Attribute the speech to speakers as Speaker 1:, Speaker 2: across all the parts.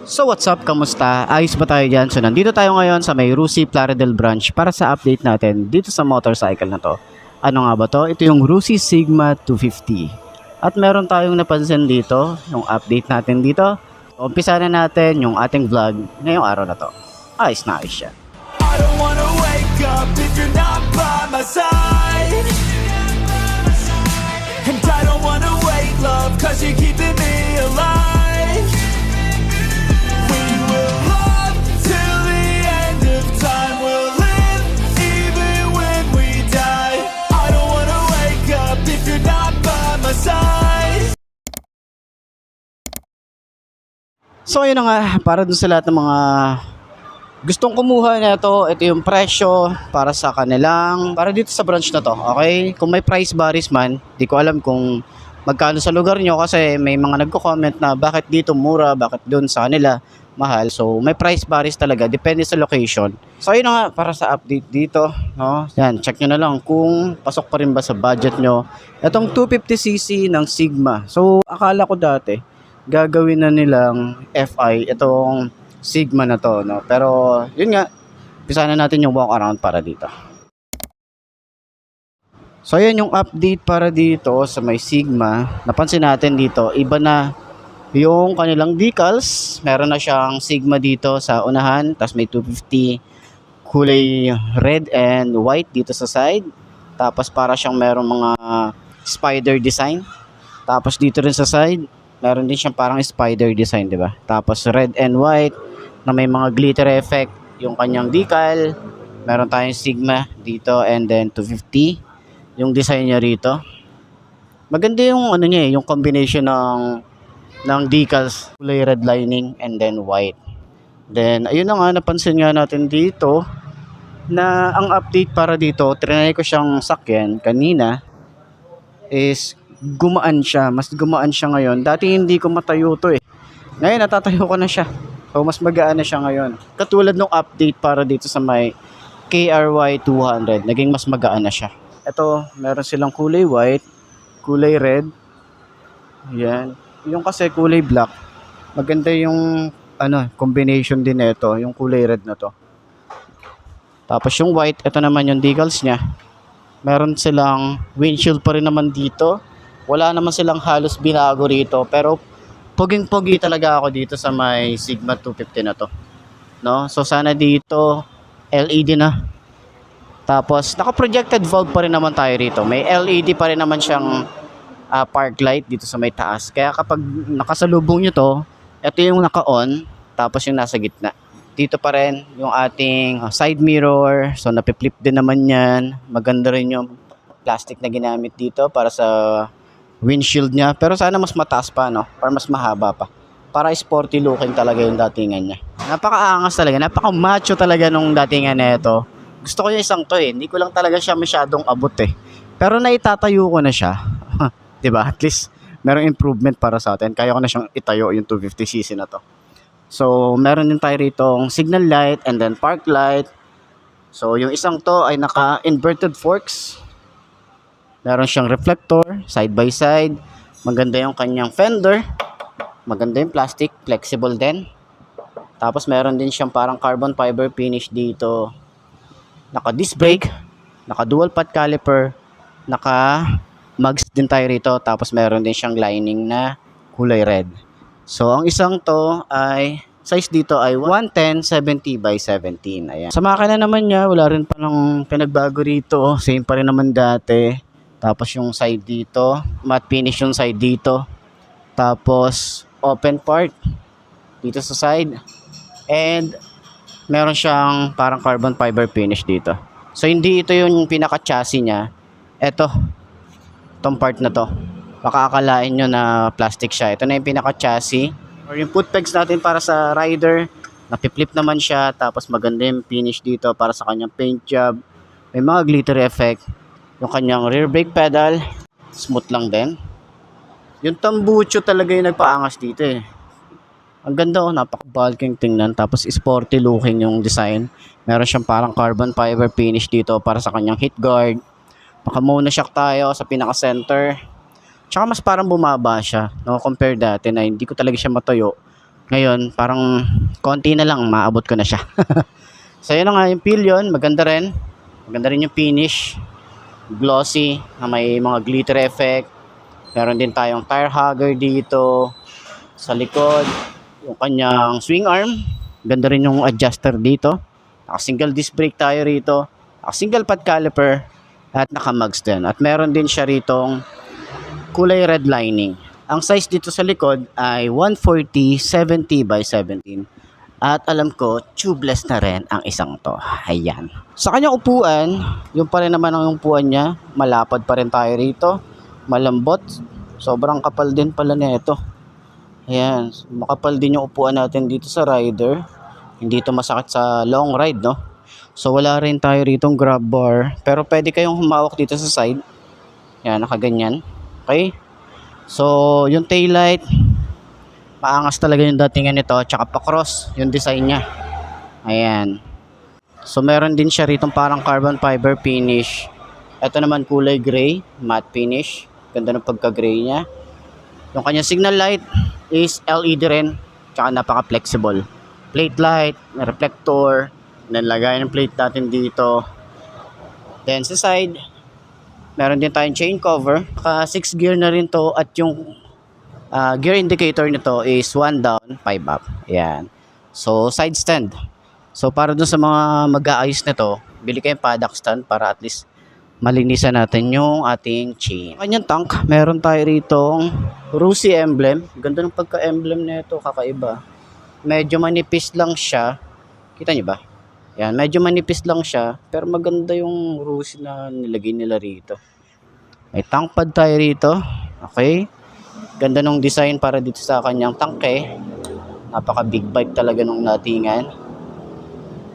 Speaker 1: So what's up, kamusta? Ayos ba tayo dyan? So nandito tayo ngayon sa may Rusi Plaridel branch para sa update natin dito sa motorcycle na to. Ano nga ba to? Ito yung Rusi Sigma 250. At meron tayong napansin dito, yung update natin dito. Umpisa na natin yung ating vlog ngayong araw na to. Ayos na ayos siya.
Speaker 2: I don't wanna wake up if you're not by my side. And I don't wanna wait, love, cause you're keeping me alive. We will love till the end of time. We'll live even when we die. I don't wanna wake up if you're not by my side.
Speaker 1: So yun na nga, para dun sa lahat ng mga gustong kumuha na ito yung presyo para sa kanilang, para dito sa branch na to, okay? Kung may price varies man, di ko alam kung magkano sa lugar nyo kasi may mga nagko-comment na bakit dito mura, bakit doon sa kanila mahal. So may price varies talaga, depende sa location. So yun na nga, para sa update dito, no? Yan, check nyo na lang kung pasok pa rin ba sa budget nyo. Itong 250cc ng Sigma. So akala ko dati, gagawin na nilang FI, itong Sigma na to, no? Pero yun nga, umpisa na natin yung walk around para dito. So yan yung update para dito sa may Sigma. Napansin natin dito, iba na yung kanilang decals. Meron na siyang Sigma dito sa unahan, tapos may 250 kulay red and white dito sa side. Tapos para siyang merong mga spider design. Tapos dito rin sa side, meron din siyang parang spider design, di ba? Tapos red and white na may mga glitter effect yung kanyang decal. Meron tayong Sigma dito and then 250 yung design niya rito. Maganda yung ano niya, yung combination ng decals, kulay red lining and then white. Then ayun na nga, napansin nga natin dito na ang update para dito, trinay ko siyang sakyan kanina, is gumaan siya. Mas gumaan siya ngayon. Dati hindi ko matayo to eh. Ngayon natatayo ko na siya. So mas magaan na siya ngayon. Katulad ng update para dito sa may KRY 200, naging mas magaan na siya. Ito, meron silang kulay white, kulay red. Yan. Yung kasi kulay black. Maganda yung combination din nito, yung kulay red na to. Tapos yung white, ito naman yung decals niya. Meron silang windshield pa rin naman dito. Wala naman silang halos binago rito, pero poging-pogi talaga ako dito sa may Sigma 250 na to. No? So sana dito LED na. Tapos naka-projected valve pa rin naman tayo rito. May LED pa rin naman siyang park light dito sa may taas. Kaya kapag nakasalubong nyo to, ito yung naka-on, tapos yung nasa gitna. Dito pa rin yung ating side mirror. So napiflip din naman yan. Maganda rin yung plastic na ginamit dito para sa windshield niya, pero sana mas mataas pa, no? Para mas mahaba pa. Para sporty looking talaga yung datingan niya. Napaka-angas talaga, napaka-macho talaga nung datingan na ito. Gusto ko yung isang to eh, hindi ko lang talaga siya masyadong abot eh. Pero naitatayo ko na siya. 'Di ba? At least merong improvement para sa atin. Kaya ko na siyang itayo yung 250cc na to. So, meron din tayo rito signal light and then park light. So, yung isang to ay naka-inverted forks. Meron siyang reflector, side by side. Maganda yung kanyang fender. Maganda yung plastic, flexible din. Tapos meron din siyang parang carbon fiber finish dito. Naka disc brake, naka dual path caliper, naka mugs din tayo rito. Tapos meron din siyang lining na kulay red. So ang isang to ay size dito ay 110/70 by 17. Ayan. Sa makina naman niya, wala rin pa ng pinagbago rito. Same pa rin naman dati. Tapos yung side dito, matte finish yung side dito. Tapos open part dito sa side. And meron siyang parang carbon fiber finish dito. So hindi ito yung pinaka-chassis niya. Itong part na to. Baka akalain nyo na plastic siya. Ito na yung pinaka-chassis. Or yung foot pegs natin para sa rider. Napiflip naman siya. Tapos maganda yung finish dito para sa kanyang paint job. May mga glitter effect. Yung kanyang rear brake pedal, smooth lang din. Yung tambucho talaga yung nagpaangas dito eh. Ang ganda oh, napaka-bulking tingnan. Tapos sporty looking yung design. Meron siyang parang carbon fiber finish dito para sa kanyang heat guard. Naka-mono shock tayo sa pinaka-center. Tsaka mas parang bumaba siya, no? Compare dati na hindi ko talaga siya matayo. Ngayon, parang konti na lang, maabot ko na siya. So, yun na nga yung pillion. Maganda rin. Maganda rin yung finish. Glossy, na may mga glitter effect. Meron din tayong tire hugger dito. Sa likod, yung kanyang swing arm. Ganda rin yung adjuster dito. Naka-single disc brake tayo rito. Naka-single pad caliper. At naka-mugs din. At meron din siya ritong kulay red lining. Ang size dito sa likod ay 140/70 by 17. At alam ko, tubeless na rin ang isang to. Ayan. Sa kanyang upuan, yung pa rin naman ang upuan niya. Malapad pa rin tayo rito. Malambot. Sobrang kapal din pala nito. Ayan. Makapal din yung upuan natin dito sa rider. Hindi ito masakit sa long ride, no? So, wala rin tayo ritong grab bar. Pero pwede kayong humawak dito sa side. Ayan, nakaganyan. Okay? So, yung taillight, maangas talaga yung datingan nito, tsaka pa-cross yung design niya. Ayan. So meron din siya ritong parang carbon fiber finish. Ito naman kulay gray, matte finish. Ganda ng pagka-gray niya. Yung kanyang signal light is LED rin, tsaka napaka-flexible. Plate light, reflector, then lagay ng plate natin dito. Then sa side, meron din tayong chain cover. 6 gear na rin to, at yung gear indicator nito is 1 down, 5 up. Ayan. So, side stand. So, para dun sa mga mag-aayos nito, bili kayong paddock stand para at least malinisan natin yung ating chain. Kanyang tank, meron tayo rito Rusi emblem. Ganda ng pagka-emblem nito, kakaiba. Medyo manipis lang siya. Kita nyo ba? Ayan, medyo manipis lang siya, pero maganda yung Rusi na nilagay nila rito. May tank pad tayo rito. Okay. Ganda nung design para dito sa kanyang tangke. Napaka big bike talaga nung natingan.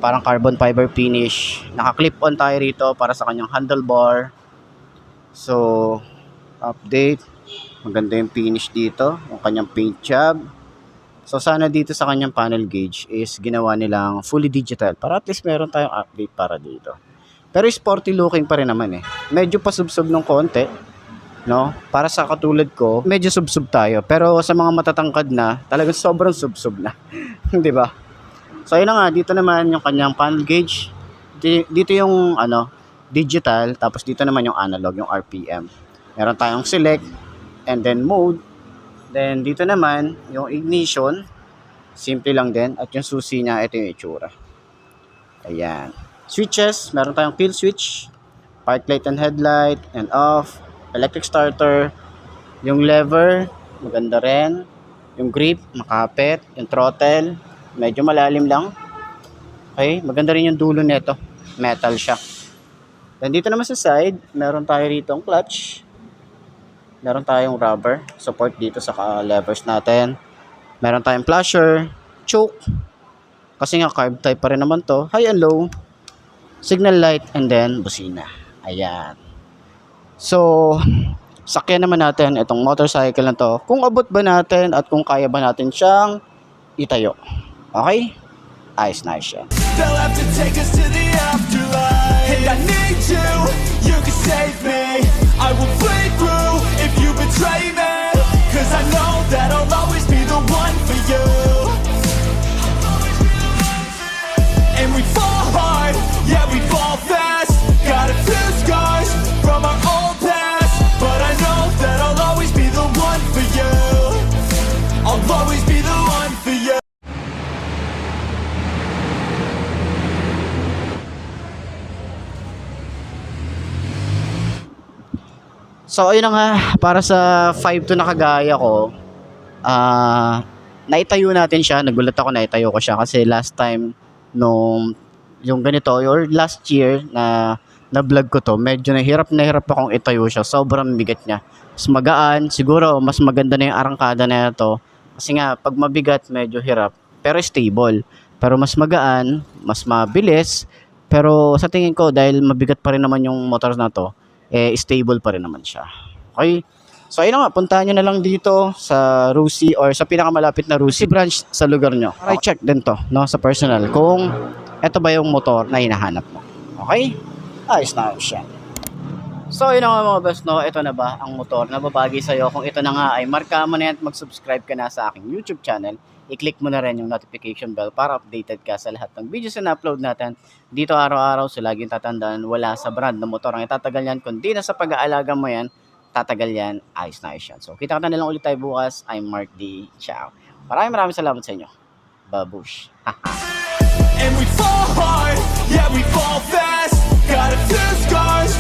Speaker 1: Parang carbon fiber finish. Naka-clip on tayo rito para sa kanyang handlebar. So, update. Maganda yung finish dito. Yung kanyang paint job. So, sana dito sa kanyang panel gauge is ginawa nilang fully digital. Para at least meron tayong update para dito. Pero sporty looking pa rin naman eh. Medyo pasubsob ng konti. No? Para sa katulad ko, medyo subsub tayo. Pero sa mga matatangkad na, talagang sobrang subsub na. 'Di ba? So ayun na nga, dito naman yung kanyang panel gauge. Dito yung digital, tapos dito naman yung analog, yung RPM. Meron tayong select and then mode. Then dito naman yung ignition, simple lang din, at yung susi niya, ito yung itsura. Ayan. Switches, meron tayong kill switch, park light and headlight, and off. Electric starter, yung lever, maganda rin. Yung grip, makapit. Yung throttle, medyo malalim lang. Okay, maganda rin yung dulo nito. Metal siya. Then dito naman sa side, meron tayo rito ang clutch. Meron tayong rubber, support dito sa levers natin. Meron tayong flasher, choke. Kasi nga carb type pa rin naman to. High and low, signal light, and then busina. Ayan. So, sakyan naman natin itong motorcycle na to. Kung abot ba natin at kung kaya ba natin siyang itayo. Okay? Ayos na siya.
Speaker 2: They'll have to take us to the afterlife. And I need you, you can save me. I will break through if you betray me. Cause I know that I'll always be the one for you. And we fall hard, yeah we fall fast. Got a few scars from our old past, but I know that I'll always be the one for you. I'll always be the one for you.
Speaker 1: So ayun na nga, para sa 5'2" na kagaya ko, naitayo natin siya. Nagulat ako, naitayo ko siya kasi last time nung yung ganito or last year na vlog ko to, medyo nahirap akong itayo siya. Sobrang bigat niya. Mas magaan, siguro mas maganda na yung arangkada na ito. Kasi nga pag mabigat medyo hirap, pero stable. Pero mas magaan, mas mabilis. Pero sa tingin ko, dahil mabigat pa rin naman yung motor na to, stable pa rin naman siya. Okay? So ayun na nga, puntahan nyo na lang dito sa Rusi or sa pinakamalapit na Rusi branch sa lugar nyo. Para check din to, no, sa personal, kung eto ba yung motor na hinahanap mo. Okay? Ayos na siya. So ayun na nga mga best, no, ito na ba ang motor na babagay sa'yo? Kung ito na nga ay marka mo na yan at mag-subscribe ka na sa aking YouTube channel, i-click mo na rin yung notification bell para updated ka sa lahat ng videos na upload natin dito araw-araw. So laging tatandaan, wala sa brand na motor ang itatagal yan, kundi na sa pag-aalaga mo yan, tatagal yan, ayos na ayos yan. So kita na lang ulit tayo bukas. I'm Mark D. Ciao. Maraming salamat sa inyo. Babush.
Speaker 2: And we fall hard, yeah we fall fast. Got a few scars,